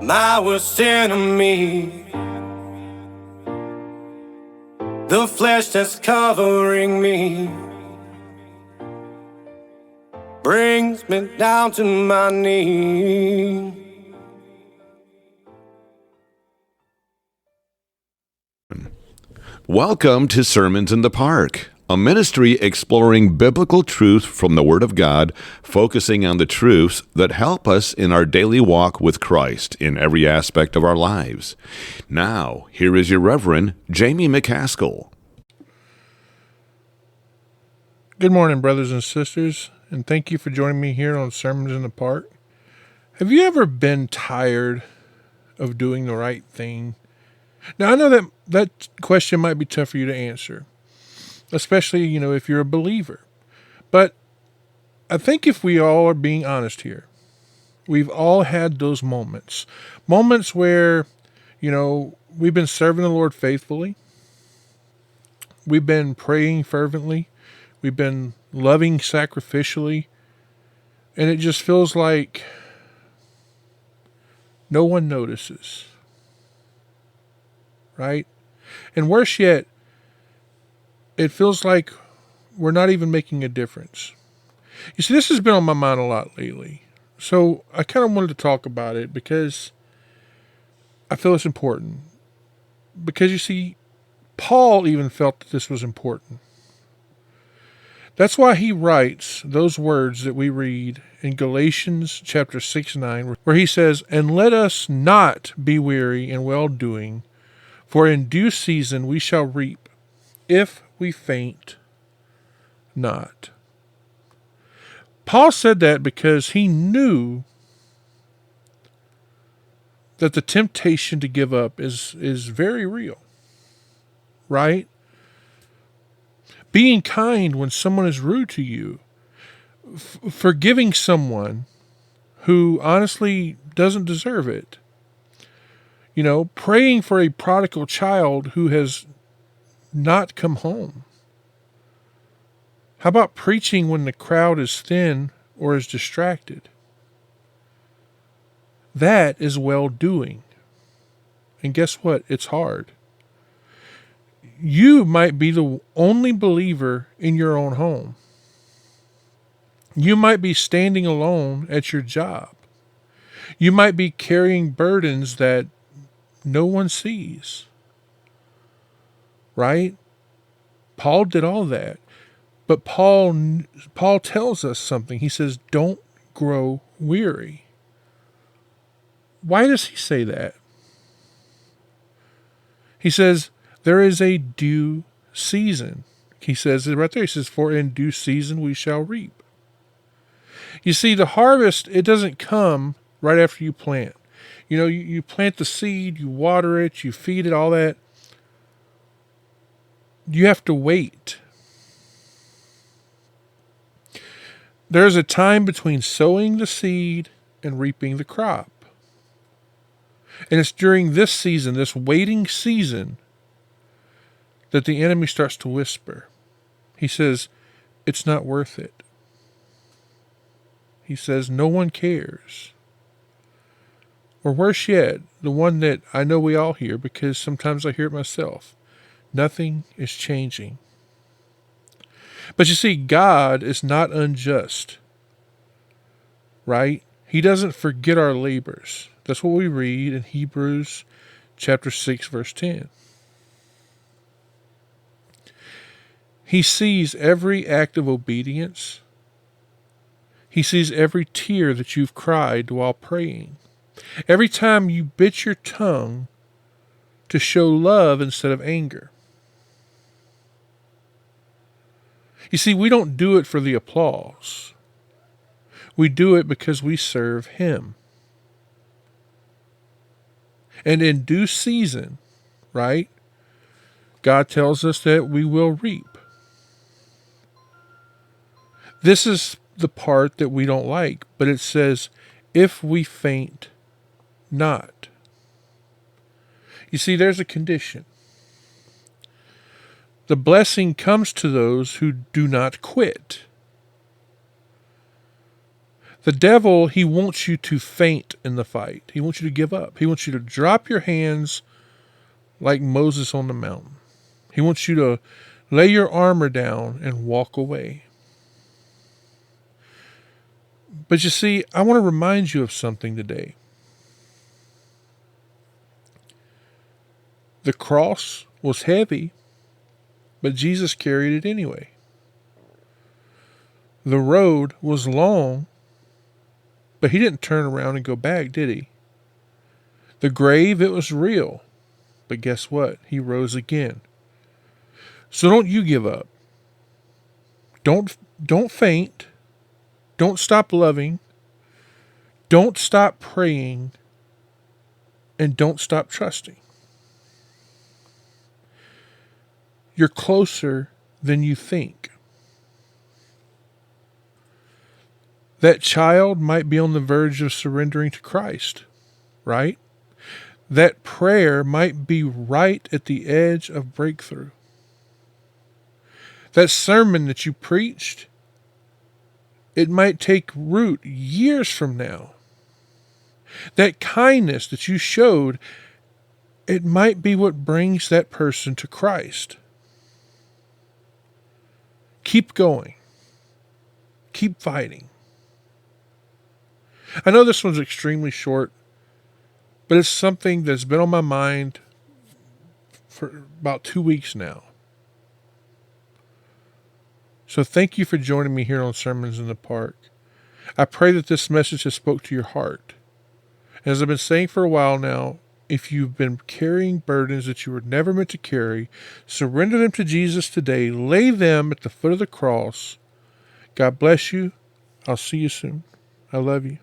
my worst enemy, the flesh that's covering me, brings me down to my knees. Welcome to Sermons in the Park, a ministry exploring biblical truth from the Word of God, focusing on the truths that help us in our daily walk with Christ in every aspect of our lives. Now, here is your Reverend, Jamie McCaskill. Good morning, brothers and sisters, and thank you for joining me here on Sermons in the Park. Have you ever been tired of doing the right thing? Now, I know that question might be tough for you to answer, especially, if you're a believer. But I think if we all are being honest here, we've all had those moments where, we've been serving the Lord faithfully. We've been praying fervently. We've been loving sacrificially. And it just feels like no one notices. Right? And worse yet, it feels like we're not even making a difference. You see, this has been on my mind a lot lately. So I kind of wanted to talk about it because I feel it's important. Because you see, Paul even felt that this was important. That's why he writes those words that we read in Galatians chapter 6-9, where he says, "And let us not be weary in well-doing, for in due season we shall reap, if we faint not." Paul said that because he knew that the temptation to give up is very real, right? Being kind when someone is rude to you, forgiving someone who honestly doesn't deserve it, praying for a prodigal child who has not come home. How about preaching when the crowd is thin or is distracted? That is well-doing. And guess what? It's hard. You might be the only believer in your own home. You might be standing alone at your job. You might be carrying burdens that no one sees. Right? Paul did all that. But Paul tells us something. He says, don't grow weary. Why does he say that? He says, there is a due season. He says it right there. He says, for in due season we shall reap. You see, the harvest, it doesn't come right after you plant. You plant the seed, you water it, you feed it, all that. You have to wait. There's a time between sowing the seed and reaping the crop. And it's during this season, this waiting season, that the enemy starts to whisper. He says, it's not worth it. He says, no one cares. Or worse yet, the one that I know we all hear, because sometimes I hear it myself. Nothing is changing. But you see, God is not unjust. Right? He doesn't forget our labors. That's what we read in Hebrews chapter 6, verse 10. He sees every act of obedience. He sees every tear that you've cried while praying. Every time you bit your tongue to show love instead of anger. You see, we don't do it for the applause. We do it because we serve Him. And in due season, right, God tells us that we will reap. This is the part that we don't like, but it says, if we faint not. You see, there's a condition. The blessing comes to those who do not quit. The devil, he wants you to faint in the fight. He wants you to give up. He wants you to drop your hands like Moses on the mountain. He wants you to lay your armor down and walk away. But you see, I want to remind you of something today. The cross was heavy, but Jesus carried it anyway. The road was long, but he didn't turn around and go back, did he? The grave, it was real, but guess what? He rose again. So don't you give up. Don't faint. Don't stop loving. Don't stop praying. And don't stop trusting. You're closer than you think. That child might be on the verge of surrendering to Christ, right? That prayer might be right at the edge of breakthrough. That sermon that you preached, it might take root years from now. That kindness that you showed, it might be what brings that person to Christ. Keep going. Keep fighting. I know this one's extremely short, but it's something that's been on my mind for about 2 weeks now. So thank you for joining me here on Sermons in the Park. I pray that this message has spoke to your heart. And as I've been saying for a while now, if you've been carrying burdens that you were never meant to carry, surrender them to Jesus today. Lay them at the foot of the cross. God bless you. I'll see you soon. I love you.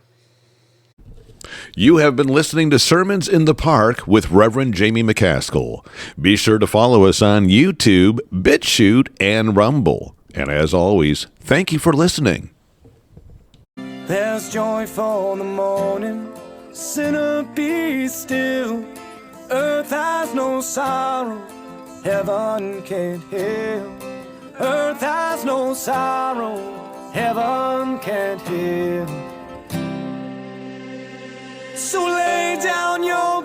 You have been listening to Sermons in the Park with Reverend Jamie McCaskill. Be sure to follow us on YouTube, BitChute, and Rumble. And as always, thank you for listening. There's joy for the morning, sinner be still. Earth has no sorrow, heaven can't heal. Earth has no sorrow, heaven can't heal. So lay down your